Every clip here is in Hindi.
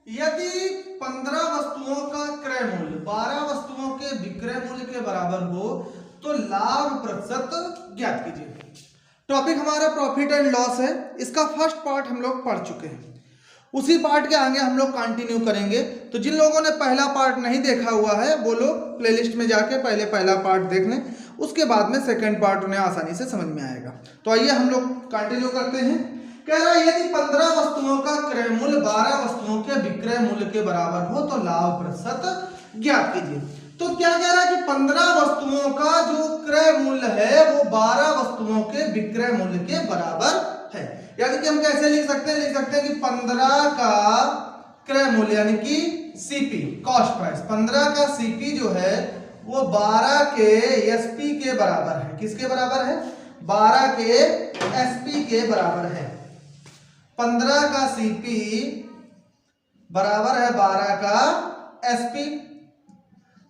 यदि 15 वस्तुओं का क्रय मूल्य 12 वस्तुओं के विक्रय मूल्य के बराबर हो तो लाभ प्रतिशत ज्ञात कीजिए। टॉपिक हमारा प्रॉफिट एंड लॉस है। इसका फर्स्ट पार्ट हम लोग पढ़ चुके हैं, उसी पार्ट के आगे हम लोग कंटिन्यू करेंगे। तो जिन लोगों ने पहला पार्ट नहीं देखा हुआ है वो लोग प्लेलिस्ट में जाके पहले पहला पार्ट देख लें, उसके बाद में सेकंड पार्ट उन्हें आसानी से समझ में आएगा। तो आइए हम लोग कंटिन्यू करते हैं। कह रहा है यदि 15 वस्तुओं का क्रय मूल्य 12 वस्तुओं के विक्रय मूल्य के बराबर हो तो लाभ प्रतिशत ज्ञात कीजिए। तो क्या कह रहा है कि 15 वस्तुओं का जो क्रय मूल्य है वो 12 वस्तुओं के विक्रय मूल्य के बराबर है। यानी कि हम कैसे लिख सकते हैं कि 15 का क्रय मूल्य यानी कि सीपी कॉस्ट प्राइस, 15 का सीपी जो है वो 12 के एसपी के बराबर है। किसके बराबर है? 12 के एसपी के बराबर है। 15 का सीपी बराबर है 12 का एसपी।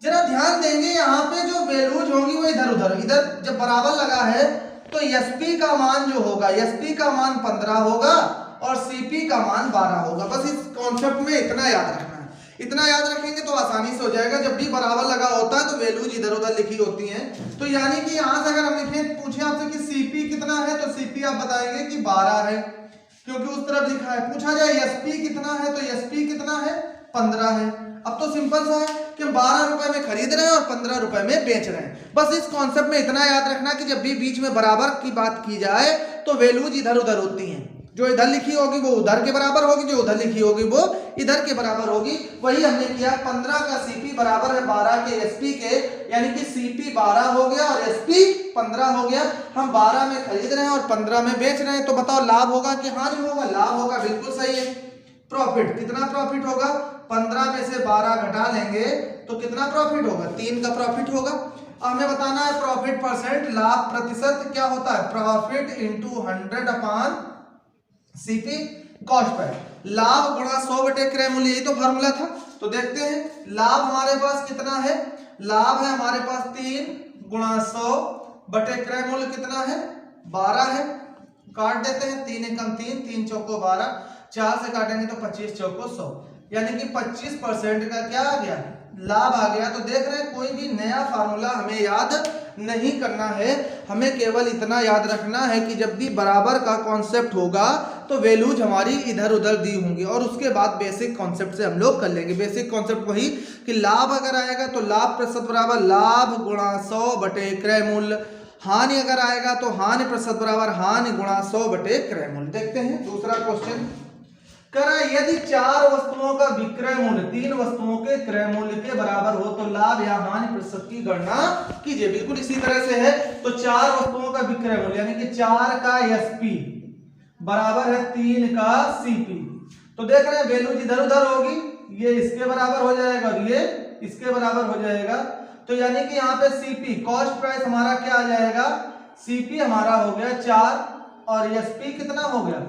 जरा ध्यान देंगे यहाँ पे जो वैल्यूज होंगी वो इधर उधर, इधर जब बराबर लगा है तो एसपी का मान जो होगा, एसपी का मान 15 होगा और सीपी का मान 12 होगा। बस इस कॉन्सेप्ट में इतना याद रखना है। इतना याद रखेंगे तो आसानी से हो जाएगा। जब भी बराबर लगा होता है तो वैल्यूज इधर उधर लिखी होती हैं। तो यानी कि यहाँ से अगर हम लिखें, पूछे आपसे कि सीपी कितना है तो सीपी आप बताएंगे कि 12 है, क्योंकि उस तरफ लिखा है। पूछा जाए एसपी कितना है तो एसपी कितना है? 15 है। अब तो सिंपल सा है कि 12 रुपए में खरीद रहे हैं और 15 रुपए में बेच रहे हैं। बस इस कॉन्सेप्ट में इतना याद रखना कि जब भी बीच में बराबर की बात की जाए तो वैल्यूज इधर उधर होती हैं। जो इधर लिखी होगी वो उधर के बराबर होगी, जो उधर लिखी होगी वो इधर के बराबर होगी। वही हमने किया। 15 का सीपी बराबर है 12 के एसपी के, यानी कि सीपी 12 हो गया और एसपी 15 हो गया। हम 12 में खरीद रहे हैं और 15 में बेच रहे हैं। तो बताओ लाभ होगा कि हानि होगा? लाभ होगा, बिल्कुल सही है। प्रॉफिट, कितना प्रॉफिट होगा? 15 में से 12 घटा लेंगे तो कितना प्रॉफिट होगा? 3 का प्रॉफिट होगा। हमें बताना है प्रॉफिट परसेंट, लाभ प्रतिशत क्या होता है? Profit into 100 upon CP cost price. लाभ गुणा 100 बटे क्रय मूल्य, यही तो फार्मूला था। तो देखते हैं लाभ हमारे पास कितना है। लाभ है हमारे पास 3 गुणा 100 बटे क्रय मूल्य कितना है? 12 है। काट देते हैं, 3 एकम 3, 3 चौको 12, 4 से काटेंगे तो 25 चौको 100, यानी कि 25% का क्या आ गया? लाभ आ गया। तो देख रहे हैं कोई भी नया फार्मूला हमें याद नहीं करना है, हमें केवल इतना याद रखना है कि जब भी बराबर का कॉन्सेप्ट होगा तो वैल्यूज हमारी इधर उधर दी होंगी और उसके बाद बेसिक कॉन्सेप्ट से हम लोग कर लेंगे। बेसिक कॉन्सेप्ट वही कि लाभ अगर आएगा तो लाभ प्रतिशत बराबर लाभ गुणा 100 बटे क्रय मूल्य, हानि अगर आएगा तो हानि प्रतिशत बराबर हानि गुणा 100 बटे क्रय मूल्य। देखते हैं दूसरा क्वेश्चन। करा यदि 4 वस्तुओं का विक्रय मूल्य 3 वस्तुओं के क्रय मूल्य के बराबर हो तो लाभ या हानि प्रतिशत की गणना कीजिए। बिल्कुल इसी तरह से है। तो 4 वस्तुओं का विक्रय मूल्य यानी कि 4 का एसपी बराबर है 3 का सीपी। तो देख रहे हैं वैल्यू इधर उधर होगी, ये इसके बराबर हो जाएगा और ये इसके बराबर हो जाएगा। तो यानी कि यहाँ पे सीपी कॉस्ट प्राइस हमारा क्या आ जाएगा? सीपी हमारा हो गया 4 और एसपी कितना हो गया?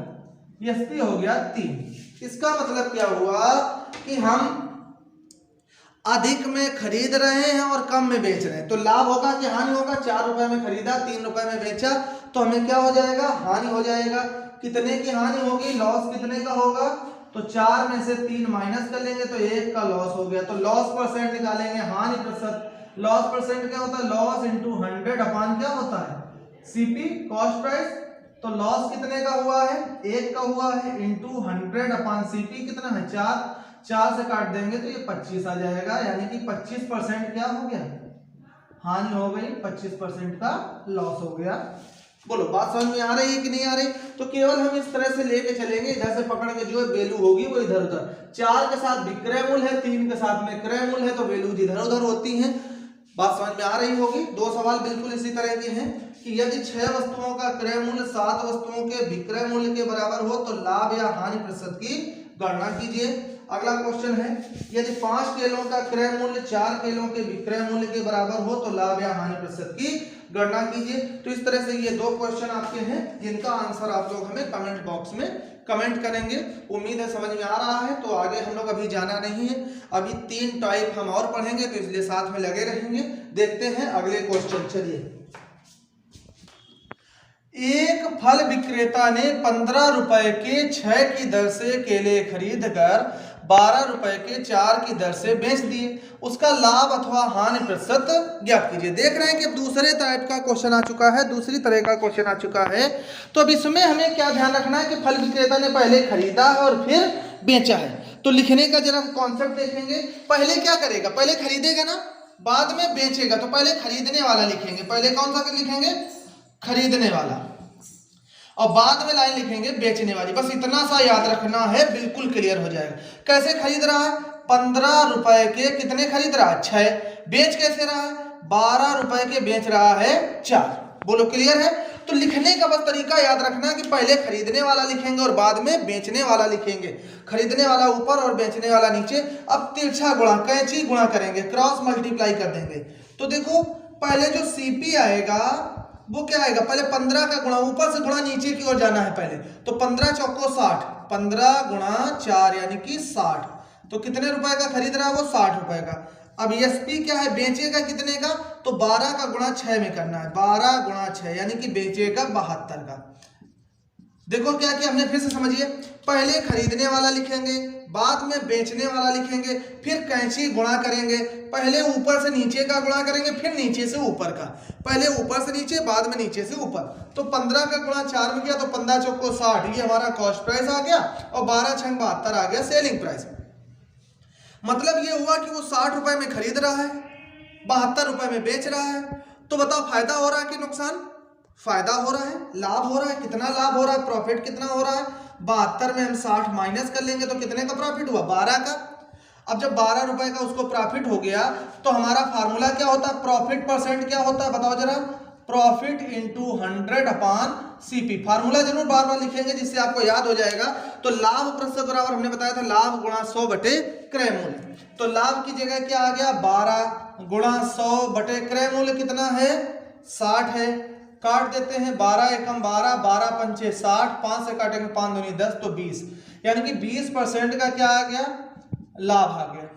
एसपी हो गया 3। इसका मतलब क्या हुआ कि हम अधिक में खरीद रहे हैं और कम में बेच रहे हैं। तो लाभ होगा कि हानि होगा? 4 रुपए में खरीदा, 3 रुपए में बेचा, तो हमें क्या हो जाएगा? हानि हो जाएगा। कितने की हानि होगी? लॉस कितने का होगा? तो 4 में से 3 माइनस कर लेंगे तो 1 का लॉस हो गया। तो लॉस परसेंट निकालेंगे, हानि प्रतिशत। लॉस परसेंट क्या होता है? लॉस इंटू 100 अपॉन क्या होता है? CP cost price. तो लॉस कितने का हुआ है? 1 का हुआ है इंटू 100 अपॉन सीपी कितना है? 4। 4 से काट देंगे तो ये 25 आ जाएगा, यानी कि 25% क्या हो गया? हानि हो गई, 25% का लॉस हो गया। बोलो बात समझ में आ रही है कि नहीं आ रही? तो केवल हम इस तरह से लेके चलेंगे, इधर से पकड़ के जो वैल्यू होगी वो इधर उधर। 4 के साथ विक्रय मूल्य है, 3 के साथ में क्रय मूल्य है, तो वैल्यू इधर उधर होती हैं। बात समझ में आ रही होगी। 2 सवाल बिल्कुल इसी तरह के हैं कि यदि 6 वस्तुओं का क्रय मूल्य 7 वस्तुओं के विक्रय मूल्य के बराबर हो तो लाभ या हानि प्रतिशत की गणना कीजिए। अगला क्वेश्चन है यदि 5 केलों का क्रय मूल्य 4 केलों के विक्रय मूल्य के बराबर हो तो लाभ या हानि प्रतिशत की गणना कीजिए। तो इस तरह से ये 2 क्वेश्चन आपके हैं जिनका आंसर आप लोग हमें कमेंट बॉक्स में कमेंट करेंगे। उम्मीद है समझ में आ रहा है। तो आगे हम लोग अभी जाना नहीं है, अभी 3 टाइप हम और पढ़ेंगे, तो इसलिए साथ में लगे रहेंगे। देखते हैं अगले क्वेश्चन। चलिए एक फल विक्रेता ने 15 रुपए के 6 की दर से केले खरीद कर 12 रुपए के 4 की दर से बेच दिए, उसका लाभ अथवा हानि प्रतिशत ज्ञात कीजिए। देख रहे हैं कि दूसरे टाइप का क्वेश्चन आ चुका है, दूसरी तरह का क्वेश्चन आ चुका है। तो अब इसमें हमें क्या ध्यान रखना है कि फल विक्रेता ने पहले खरीदा है और फिर बेचा है। तो लिखने का जरा कॉन्सेप्ट देखेंगे। पहले क्या करेगा, पहले खरीदेगा ना, बाद में बेचेगा। तो पहले खरीदने वाला लिखेंगे, पहले कौन सा लिखेंगे, खरीदने वाला, और बाद में लाइन लिखेंगे बेचने वाली। बस इतना सा याद रखना है, बिल्कुल क्लियर हो जाएगा। कैसे खरीद रहा है, 15 रुपए के कितने खरीद रहा है, 6। बेच कैसे रहा है, 12 रुपए के बेच रहा है 4। बोलो क्लियर है। तो लिखने का बस तरीका याद रखना कि पहले खरीदने वाला लिखेंगे और बाद में बेचने वाला लिखेंगे। खरीदने वाला ऊपर और बेचने वाला नीचे। अब तिरछा गुणा, कैंची गुणा करेंगे, क्रॉस मल्टीप्लाई कर देंगे। तो देखो पहले जो सीपी आएगा वो क्या आएगा, पहले 15 का गुणा, ऊपर से गुणा नीचे की ओर जाना है पहले। तो 15 चौको 60, 15 गुणा 4 यानी कि 60। तो कितने रुपए का खरीद रहा है वो, 60 रुपए का। अब एसपी क्या है, बेचेगा कितने का, तो 12 का गुणा 6 में करना है, 12 गुणा 6 यानी कि बेचेगा 72 का। देखो क्या किया हमने, फिर से समझिए। पहले खरीदने वाला लिखेंगे, बाद में बेचने वाला लिखेंगे, फिर कैंची गुणा करेंगे। पहले ऊपर से नीचे का गुणा करेंगे, फिर नीचे से ऊपर का। पहले ऊपर से नीचे, बाद में नीचे से ऊपर। तो 15 का गुणा 4 में किया तो 15 चौको 60, ये हमारा कॉस्ट प्राइस आ गया, और 12 छंग 72 आ गया सेलिंग प्राइस। मतलब ये हुआ कि वो 60 रुपए में खरीद रहा है, 72 रुपए में बेच रहा है। तो बताओ फायदा हो रहा है कि नुकसान, फायदा हो रहा है, लाभ हो रहा है। कितना लाभ हो रहा है, प्रॉफिट कितना हो रहा है, 72 में हम 60 माइनस कर लेंगे तो कितने का प्रॉफिट हुआ, 12 का। अब जब 12 रुपए का उसको प्रॉफिट हो गया तो हमारा फार्मूला क्या होता है, प्रॉफिट परसेंट क्या होता है बताओ जरा, profit into 100 upon CP. Formula जरूर बार बार लिखेंगे जिससे आपको याद हो जाएगा। तो लाभ प्रतिशत बराबर हमने बताया था लाभ गुणा 100 बटे क्रय मूल्य। तो लाभ की जगह क्या आ गया, 12 गुणा 100 बटे क्रय मूल्य कितना है, 60 है। काट देते हैं, 12 एकम 12, 12 पंचे 60, 5 से काटेंगे 5 दूनी 10 तो 20, यानी कि 20% का क्या आ गया, लाभ आ गया।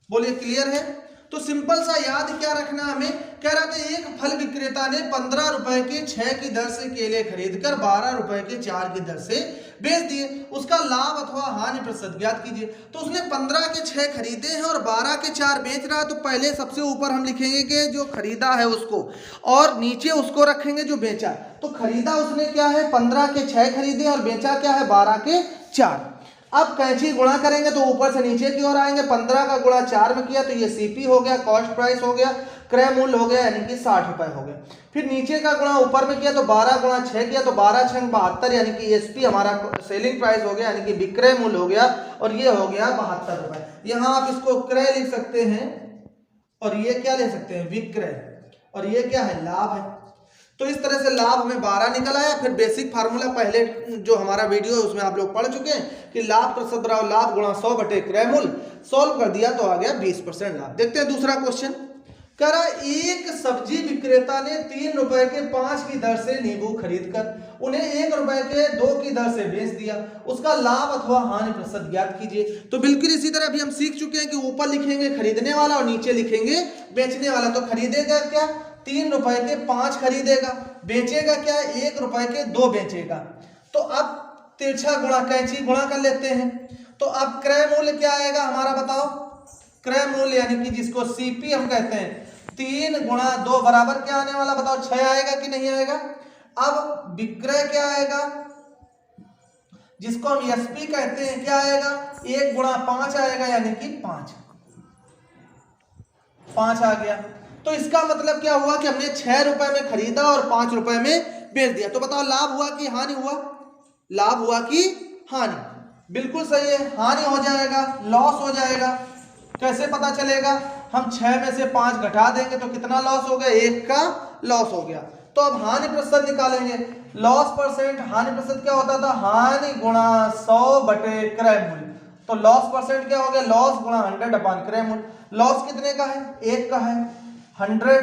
बोलिए क्लियर है। तो सिंपल सा याद क्या रखना हमें, कह रहा था एक फल विक्रेता ने 15 रुपए के 6 की दर से केले खरीदकर 12 रुपए के 4 की दर से बेच दिए, उसका लाभ अथवा हानि प्रतिशत ज्ञात कीजिए। तो उसने 15 के 6 खरीदे हैं और 12 के 4 बेच रहा है। तो पहले सबसे ऊपर हम लिखेंगे कि जो खरीदा है उसको, और नीचे उसको रखेंगे जो बेचा। तो खरीदा उसने क्या है, 15 के 6 खरीदे और बेचा क्या है, 12 के 4। अब कैंची गुणा करेंगे तो ऊपर से नीचे की ओर आएंगे। 15 का गुणा 4 में किया तो ये सीपी हो गया, कॉस्ट प्राइस हो गया, क्रय मूल्य हो गया यानी कि 60 रुपए हो गया। फिर नीचे का गुणा ऊपर में किया तो 12 गुणा 6 किया तो 12 छंग 72 यानी कि एसपी हमारा सेलिंग प्राइस हो गया, यानी कि विक्रय मूल्य हो गया, और ये हो गया 72 रुपए। यहाँ आप इसको क्रय लिख सकते हैं और ये क्या ले सकते हैं, विक्रय, और ये क्या है, लाभ है। तो इस तरह से लाभ हमें 12 निकल आया। फिर बेसिक फार्मूला पहले जो हमारा वीडियो है उसमें आप लोग पढ़ चुके हैं कि लाभ प्रतिशत बराबर लाभ गुणा 100 बटे क्रय मूल्य, सॉल्व कर दिया तो आ गया 20% लाभ। देखते हैं दूसरा क्वेश्चन। कह रहा एक सब्जी विक्रेता ने 3 रुपए के 5 की दर से नींबू खरीदकर उन्हें 1 रुपए के 2 की दर से बेच दिया, उसका लाभ अथवा हानि प्रतिशत ज्ञात कीजिए। तो बिल्कुल इसी तरह अभी हम सीख चुके हैं कि ऊपर लिखेंगे खरीदने वाला और नीचे लिखेंगे बेचने वाला। तो खरीदेगा क्या, 3 रुपए के 5 खरीदेगा, बेचेगा क्या, 1 रुपए के 2 बेचेगा। तो अब तिरछा गुणा, कैंची गुणा कर लेते हैं। तो अब क्रय मूल्य क्या आएगा हमारा, बताओ, क्रय मूल्य यानी कि जिसको सीपी हम कहते हैं, 3 गुणा 2 बराबर क्या आने वाला, बताओ 6 आएगा कि नहीं आएगा। अब विक्रय क्या आएगा, जिसको हम एसपी कहते हैं, क्या आएगा, 1 गुणा 5 आएगा यानी कि 5 आ गया। तो इसका मतलब क्या हुआ कि हमने 6 रुपए में खरीदा और 5 रुपए में बेच दिया। तो बताओ लाभ हुआ कि हानि हुआ, लाभ हुआ कि हानि, बिल्कुल सही है, हानि हो जाएगा, लॉस हो जाएगा। कैसे पता चलेगा, हम 6 में से 5 घटा देंगे तो कितना लॉस हो गया, 1 का लॉस हो गया। तो अब हानि प्रतिशत निकालेंगे, लॉस परसेंट, हानि प्रतिशत क्या होता था, हानि गुणा 100 बटे क्रय मूल्य। तो लॉस परसेंट क्या हो गया, लॉस गुणा 100 अपॉन क्रय मूल्य। लॉस कितने का है, 1 का है, 100,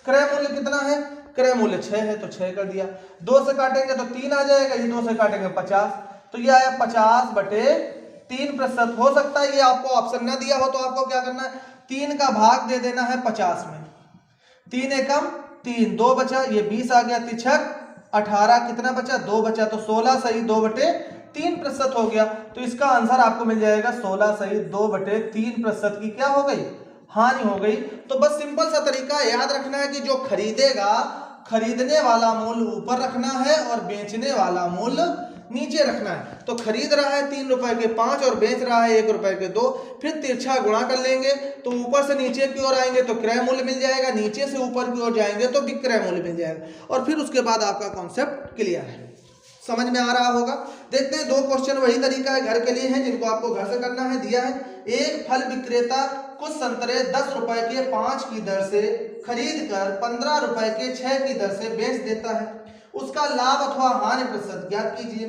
क्रय मूल्य कितना है, क्रय मूल्य 6 है तो 6 कर दिया। 2 से काटेंगे तो 3 आ जाएगा, ये 2 से काटेंगे 50, तो ये आया 50 बटे 3%। हो सकता है ये आपको ऑप्शन ना दिया हो तो आपको क्या करना है, 3 का भाग दे देना है 50 में, 3 एकम 3, 2 बचा, ये 20 आ गया, तिछक 18 कितना बचा, 2 बचा, तो 16 सही 2/3% हो गया। तो इसका आंसर आपको मिल जाएगा 16 सही 2/3% की क्या हो गई, हानि हो गई। तो बस सिंपल सा तरीका याद रखना है कि जो खरीदेगा, खरीदने वाला मूल्य ऊपर रखना है और बेचने वाला मूल्य नीचे रखना है। तो खरीद रहा है 3 रुपए के 5 और बेच रहा है 1 रुपए के 2, फिर तिरछा गुणा कर लेंगे तो ऊपर से नीचे की ओर आएंगे तो क्रय मूल्य मिल जाएगा, नीचे से ऊपर की ओर जाएंगे तो विक्रय मूल्य मिल जाएगा। और फिर उसके बाद आपका कॉन्सेप्ट क्लियर है, समझ में आ रहा होगा। देखते हैं 2 क्वेश्चन वही तरीका है, घर के लिए है, जिनको आपको घर से करना है। दिया है एक फल विक्रेता कुछ संतरे 10 रुपए के 5 की दर से खरीद कर 15 रुपए के 6 की दर से बेच देता है, उसका लाभ अथवा हानि प्रतिशत ज्ञात कीजिए।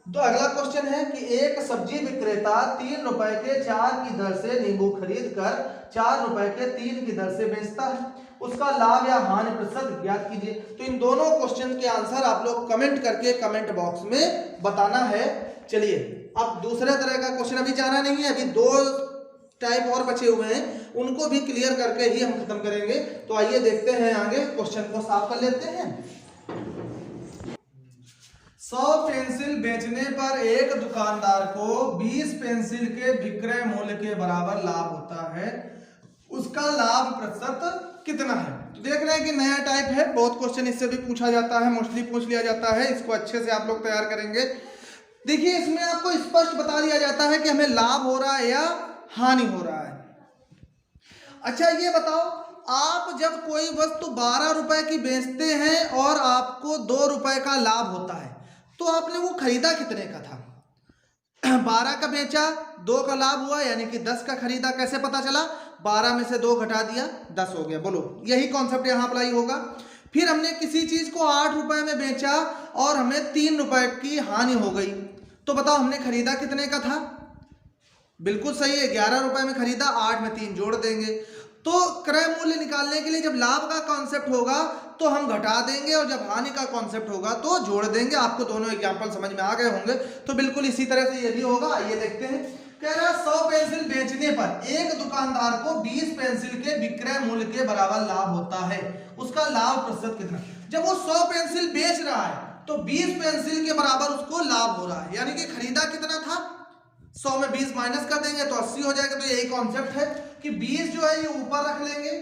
तो अगला क्वेश्चन है कि एक सब्जी विक्रेता 3 रुपए के 4 की दर से नींबू खरीद कर 4 रुपए के 3 की दर से बेचता है, उसका लाभ या हानि प्रतिशत ज्ञात कीजिए। तो इन दोनों क्वेश्चन के आंसर आप लोग कमेंट करके कमेंट बॉक्स में बताना है। चलिए अब दूसरे तरह का क्वेश्चन अभी जाना नहीं है, अभी 2 टाइप और बचे हुए हैं, उनको भी क्लियर करके ही हम खत्म करेंगे। तो आइए देखते हैं आगे, क्वेश्चन को साफ कर लेते हैं। 100 पेंसिल बेचने पर एक दुकानदार को 20 पेंसिल के विक्रय मूल्य के बराबर लाभ होता है, उसका लाभ प्रतिशत कितना है। तो देख रहे हैं कि नया टाइप है, बहुत क्वेश्चन इससे भी पूछा जाता है, मोस्टली पूछ लिया जाता है, इसको अच्छे से आप लोग तैयार करेंगे। देखिए इसमें आपको स्पष्ट बता दिया जाता है कि हमें लाभ हो रहा है या हानि हो रहा है। अच्छा ये बताओ, आप जब कोई वस्तु 12 रुपए की बेचते हैं और आपको 2 रुपए का लाभ होता है, तो आपने वो खरीदा कितने का था, 12 का बेचा, 2 का लाभ हुआ, यानी कि 10 का खरीदा। कैसे पता चला, 12 में से 2 घटा दिया, 10 हो गया। बोलो यही कॉन्सेप्ट यहाँ अप्लाई होगा। फिर हमने किसी चीज को 8 रुपए में बेचा और हमें 3 रुपए की हानि हो गई, तो बताओ हमने खरीदा कितने का था। बिल्कुल सही है, 11 रुपए में खरीदा, 8 में 3 जोड़ देंगे। तो क्रय मूल्य निकालने के लिए जब लाभ का कॉन्सेप्ट होगा तो हम घटा देंगे और जब हानि का कॉन्सेप्ट होगा तो जोड़ देंगे। आपको दोनों एग्जांपल समझ में आ गए होंगे, तो बिल्कुल इसी तरह से ये भी होगा। आइए देखते हैं, कह रहा 100 पेंसिल बेचने पर एक दुकानदार को 20 पेंसिल के विक्रय मूल्य के बराबर लाभ होता है, उसका लाभ प्रतिशत कितना। जब वो 100 पेंसिल बेच रहा है तो 20 पेंसिल के बराबर उसको लाभ हो रहा है, यानी कि खरीदा कितना था, 100 में 20 माइनस कर देंगे तो 80 हो जाएगा। तो यही कॉन्सेप्ट है कि 20 जो है ये ऊपर रख लेंगे,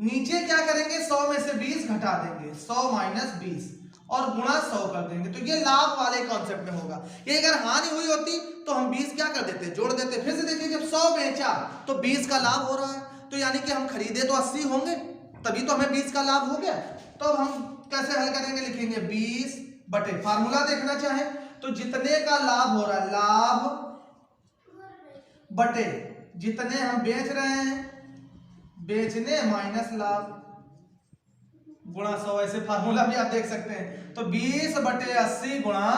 नीचे क्या करेंगे 100 में से 20 घटा देंगे, 100 माइनस 20 और गुणा 100 कर देंगे। तो ये लाभ वाले कॉन्सेप्ट में होगा। ये अगर हानि हुई होती तो हम 20 क्या कर देते, जोड़ देते। फिर से देखिए, जब 100 बेचा तो 20 का लाभ हो रहा है, तो यानी कि हम खरीदे तो 80 होंगे, तभी तो हमें 20 का लाभ हो गया। तो अब हम कैसे हल करेंगे, लिखेंगे 20 बटे, फार्मूला देखना चाहे तो जितने का लाभ हो रहा है, लाभ बटे जितने हम बेच रहे हैं, बेचने माइनस लाभ गुणा 100। ऐसे फार्मूला भी आप देख सकते हैं। तो 20 बटे 80 गुणा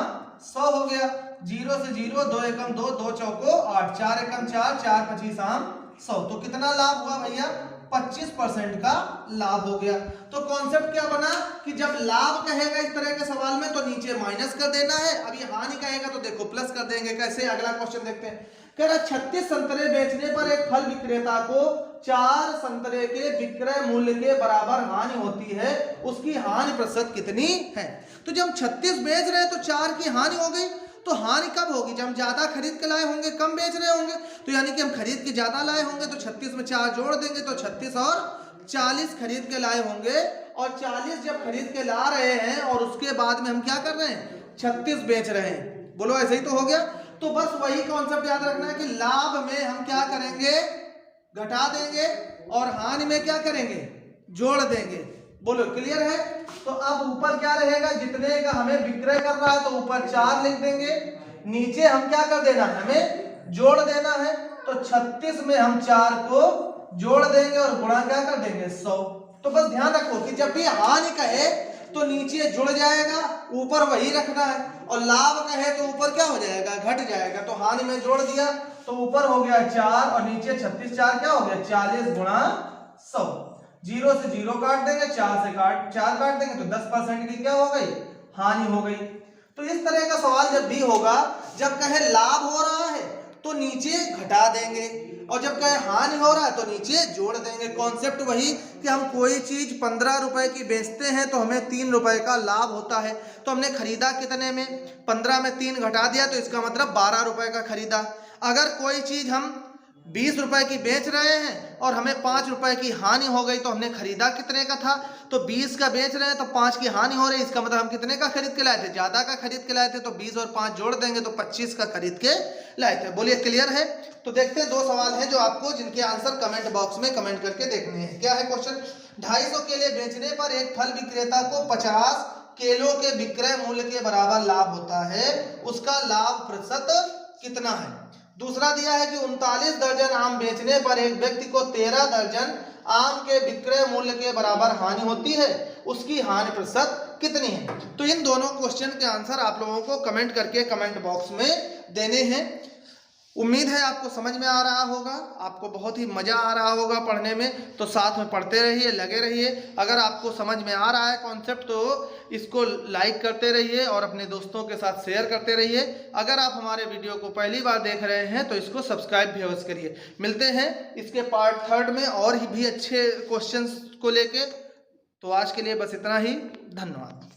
100 हो गया। 0 से 0, 2 एकम 2, 2 चौको 8, 4 एकम 4, 4 25 आम 100। तो कितना लाभ हुआ भैया, 25% का लाभ हो गया। तो कॉन्सेप्ट क्या बना कि जब लाभ कहेगा इस तरह के सवाल में तो नीचे माइनस कर देना है, अभी हानि कहेगा तो देखो प्लस कर देंगे। कैसे, अगला क्वेश्चन देखते हैं। कह रहा 36 संतरे बेचने पर एक फल विक्रेता को 4 संतरे के विक्रय मूल्य के बराबर हानि होती है, उसकी हानि प्रतिशत कितनी है। तो जब हम 36 बेच रहे हैं तो 4 की हानि हो गई। तो हानि कब होगी, जब हम ज्यादा खरीद के लाए होंगे, कम बेच रहे होंगे। तो यानी कि हम खरीद के ज्यादा लाए होंगे तो 36 में 4 जोड़ देंगे तो 36 और 40 खरीद के लाए होंगे। और 40 जब खरीद के ला रहे हैं और उसके बाद में हम क्या कर रहे हैं, 36 बेच रहे हैं। बोलो ऐसे ही तो हो गया। तो बस वही कॉन्सेप्ट याद रखना है कि लाभ में हम क्या करेंगे, घटा देंगे, और हानि में क्या करेंगे, जोड़ देंगे। बोलो क्लियर है। तो अब ऊपर क्या रहेगा, जितने का हमें विक्रय कर रहा है तो ऊपर 4 लिख देंगे, नीचे हम क्या कर देना है, हमें जोड़ देना है। तो 36 में हम 4 को जोड़ देंगे और गुणा क्या कर देंगे 100। तो बस ध्यान रखो कि जब भी हानि कहे तो नीचे जुड़ जाएगा, ऊपर वही रखना है, और लाभ कहे तो ऊपर क्या हो जाएगा, घट जाएगा। तो हानि में जोड़ दिया तो ऊपर हो गया 4 और नीचे 36, 4 क्या हो गया 40 गुणा 100। 0 से 0 काट देंगे, 4 से 4 काट देंगे तो 10% की क्या हो गई, हानि हो गई। तो इस तरह का सवाल जब भी होगा, जब कहे लाभ हो रहा है तो नीचे घटा देंगे, और जब कहे हानि हो रहा है तो नीचे जोड़ देंगे। कॉन्सेप्ट वही कि हम कोई चीज 15 रुपए की बेचते हैं तो हमें 3 रुपए का लाभ होता है, तो हमने खरीदा कितने में, 15 में 3 घटा दिया तो इसका मतलब 12 रुपए का खरीदा। अगर कोई चीज हम 20 रुपए की बेच रहे हैं और हमें 5 रुपए की हानि हो गई तो हमने खरीदा कितने का था, तो 20 का बेच रहे हैं तो 5 की हानि हो रही है, इसका मतलब हम कितने का खरीद के लाए थे, ज्यादा का खरीद के लाए थे, तो 20 और 5 जोड़ देंगे तो 25 का खरीद के लाए थे। बोलिए क्लियर है। तो देखते हैं 2 सवाल हैं जो आपको जिनके आंसर कमेंट बॉक्स में कमेंट करके देखने हैं। क्या है क्वेश्चन, 250 केले बेचने पर एक फल विक्रेता को 50 केलों के विक्रय मूल्य के बराबर लाभ होता है, उसका लाभ प्रतिशत कितना है। दूसरा दिया है कि 39 दर्जन आम बेचने पर एक व्यक्ति को 13 दर्जन आम के विक्रय मूल्य के बराबर हानि होती है, उसकी हानि प्रतिशत कितनी है। तो इन दोनों क्वेश्चन के आंसर आप लोगों को कमेंट करके कमेंट बॉक्स में देने हैं। उम्मीद है आपको समझ में आ रहा होगा, आपको बहुत ही मजा आ रहा होगा पढ़ने में, तो साथ में पढ़ते रहिए, लगे रहिए। अगर आपको समझ में आ रहा है कॉन्सेप्ट तो इसको लाइक करते रहिए और अपने दोस्तों के साथ शेयर करते रहिए। अगर आप हमारे वीडियो को पहली बार देख रहे हैं तो इसको सब्सक्राइब भी अवश्य करिए। मिलते हैं इसके पार्ट 3 में और भी अच्छे क्वेश्चंस को लेके। तो आज के लिए बस इतना ही, धन्यवाद।